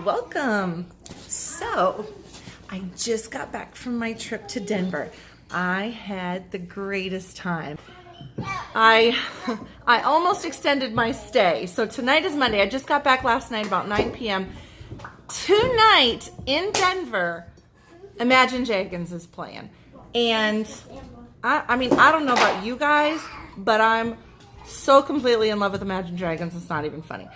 welcome. So, I just got back from my trip to Denver. I had the greatest time. I almost extended my stay. So tonight is Monday. I just got back last night about 9 p.m. Tonight in Denver, Imagine Dragons is playing. And I mean, I don't know about you guys, but I'm so completely in love with Imagine Dragons, it's not even funny.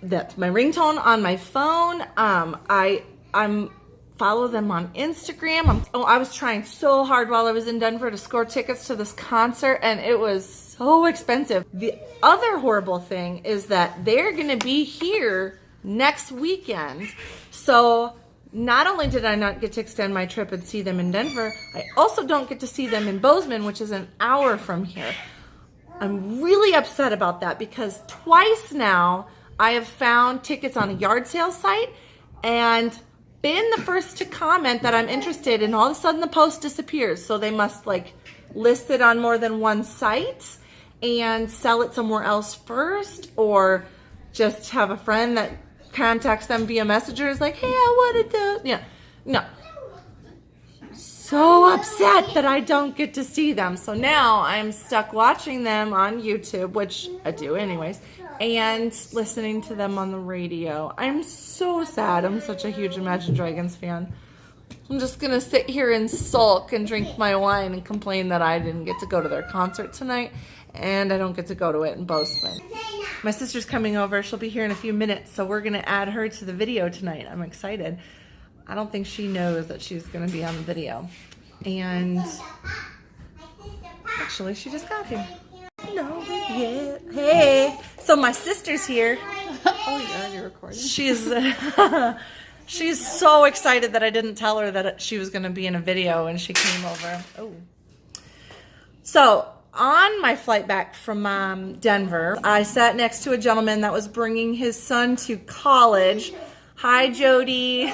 That's my ringtone on my phone. I'm follow them on Instagram. I was trying so hard while I was in Denver to score tickets to this concert, and it was so expensive. The other horrible thing is that they're gonna be here next weekend. So not only did I not get to extend my trip and see them in Denver, I also don't get to see them in Bozeman, which is an hour from here. I'm really upset about that because twice now I have found tickets on a yard sale site and been the first to comment that I'm interested, and all of a sudden the post disappears. So they must like list it on more than one site and sell it somewhere else first, or just have a friend that contacts them via messengers like, hey, I wanted to, yeah, no. So upset that I don't get to see them. So now I'm stuck watching them on YouTube, which I do anyways, and listening to them on the radio. I'm so sad. I'm such a huge Imagine Dragons fan. I'm just gonna sit here and sulk and drink my wine and complain that I didn't get to go to their concert tonight, and I don't get to go to it in Bozeman. My sister's coming over. She'll be here in a few minutes, so we're gonna add her to the video tonight. I'm excited. I don't think she knows that she's gonna be on the video. And actually, she just got here. No, yeah. Hey. So my sister's here. Oh yeah, you're recording. She's so excited that I didn't tell her that she was gonna be in a video, and she came over. Oh. So on my flight back from Denver, I sat next to a gentleman that was bringing his son to college. Hi, Jody.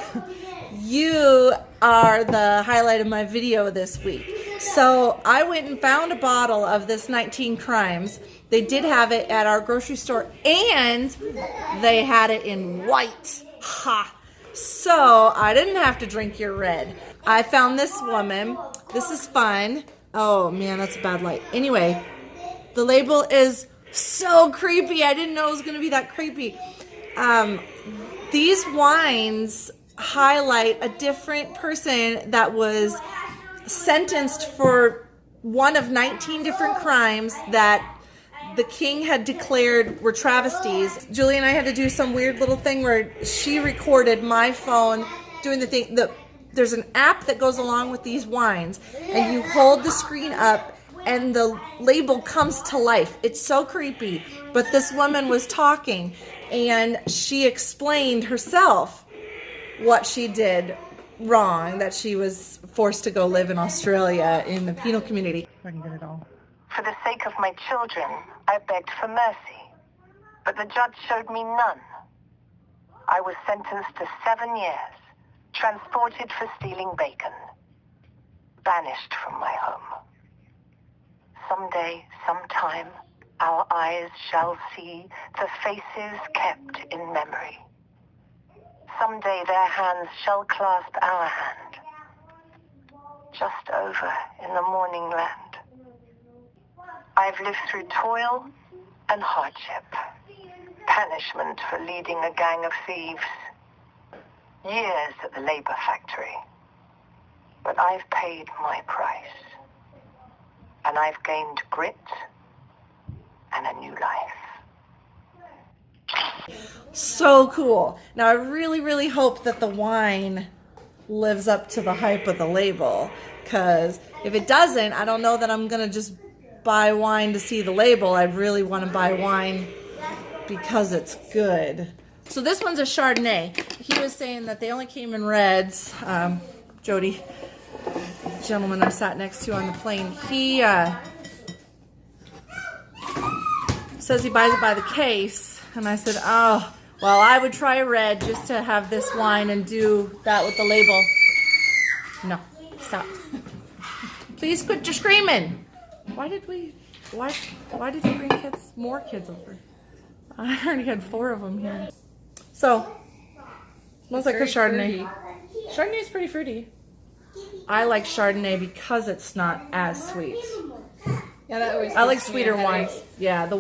You are the highlight of my video this week. So I went and found a bottle of this 19 Crimes. They did have it at our grocery store, and they had it in white. Ha! So I didn't have to drink your red. I found this woman. This is fun. Oh man, that's a bad light. Anyway, the label is so creepy. I didn't know it was going to be that creepy. These wines highlight a different person that was sentenced for one of 19 different crimes that the king had declared were travesties. Julie and I had to do some weird little thing where she recorded my phone doing the thing. There's an app that goes along with these wines, and you hold the screen up and the label comes to life. It's so creepy. But this woman was talking, and she explained herself what she did wrong, that she was forced to go live in Australia in the penal community. If I can get it all. For the sake of my children, I begged for mercy, but the judge showed me none. I was sentenced to 7 years, transported for stealing bacon, banished from my home. Someday, sometime, our eyes shall see the faces kept in memory. Someday their hands shall clasp our hand, just over in the morning land. I've lived through toil and hardship, punishment for leading a gang of thieves, years at the labor factory. But I've paid my price, and I've gained grit and a new life. So cool. Now I really, really hope that the wine lives up to the hype of the label, because if it doesn't, I don't know that I'm gonna just buy wine to see the label. I really want to buy wine because it's good. So this one's a Chardonnay. He was saying that they only came in reds. Jody, the gentleman I sat next to on the plane, he says he buys it by the case. And I said, oh, well, I would try a red just to have this wine and do that with the label. No, stop. Please quit your screaming. Why did you bring more kids over? I already had 4 of them here. So Smells like a Chardonnay. Chardonnay is pretty fruity. I like Chardonnay because it's not as sweet. Yeah, that always. I like gives me sweeter a headache. wines. Yeah, the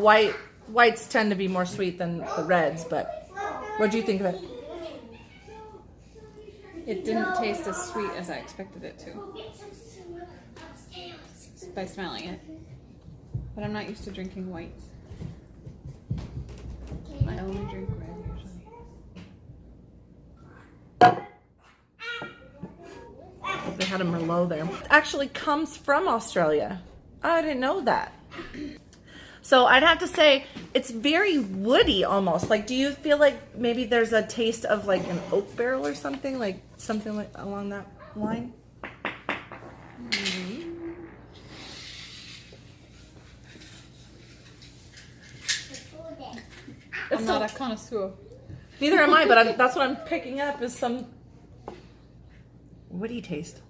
whites tend to be more sweet than the reds, but what do you think of it? It didn't taste as sweet as I expected it to. By smelling it. But I'm not used to drinking whites. I only drink red usually. They had a Merlot there. It actually comes from Australia. I didn't know that. So I'd have to say it's very woody almost. Like, do you feel like maybe there's a taste of like an oak barrel or something? Like something like along that line? Maybe. I'm not a connoisseur. Neither am I, but that's what I'm picking up is some woody taste.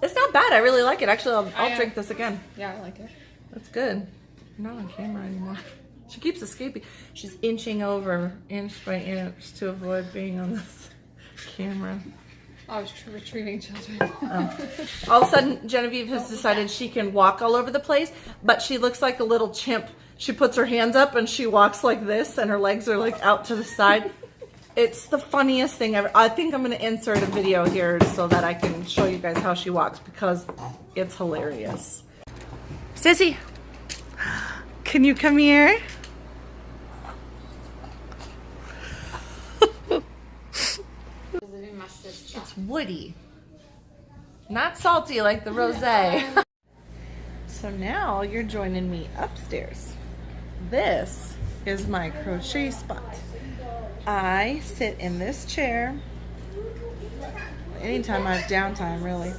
It's not bad. I really like it. Actually, I'll drink this again. Yeah, I like it. That's good. I'm not on camera anymore. She keeps escaping. She's inching over inch by inch to avoid being on this camera. I was retrieving children. All of a sudden, Genevieve has decided she can walk all over the place, but she looks like a little chimp. She puts her hands up and she walks like this, and her legs are like out to the side. It's the funniest thing ever. I think I'm going to insert a video here so that I can show you guys how she walks because it's hilarious. Sissy, can you come here? It's woody, not salty like the rosé. So now you're joining me upstairs. This is my crochet spot. I sit in this chair anytime I have downtime, really.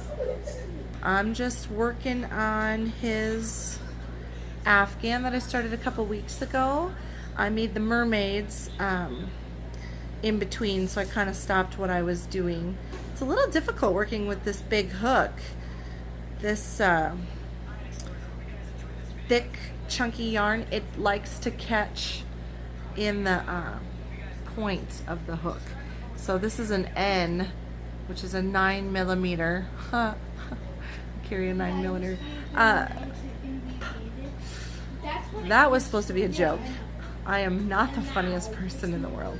I'm just working on his Afghan that I started a couple weeks ago. I made the mermaids in between, so I kind of stopped what I was doing. It's a little difficult working with this big hook. This thick, chunky yarn, it likes to catch in the point of the hook. So this is an N, which is a 9mm. I carry a 9mm. That was supposed to be a joke. I am not the funniest person in the world.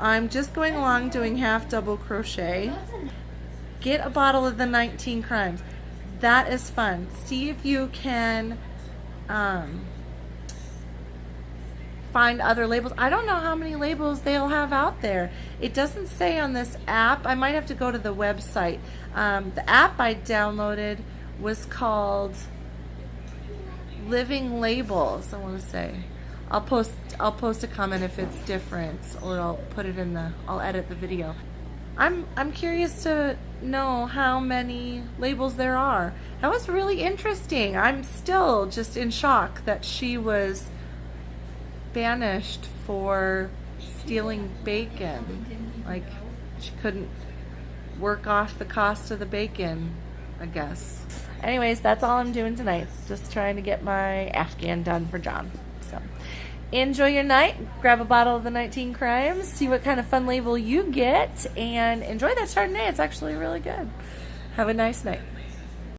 I'm just going along doing half double crochet. Get a bottle of the 19 Crimes. That is fun. See if you can find other labels. I don't know how many labels they'll have out there. It doesn't say on this app. I might have to go to the website. The app I downloaded was called Living Labels, I want to say. I'll post a comment if it's different, or I'll put it in I'll edit the video. I'm curious to know how many labels there are. That was really interesting. I'm still just in shock that she was banished for stealing bacon. Like, she couldn't work off the cost of the bacon, I guess. Anyways, that's all I'm doing tonight. Just trying to get my Afghan done for John. So, enjoy your night. Grab a bottle of the 19 Crimes. See what kind of fun label you get. And enjoy that Chardonnay. It's actually really good. Have a nice night.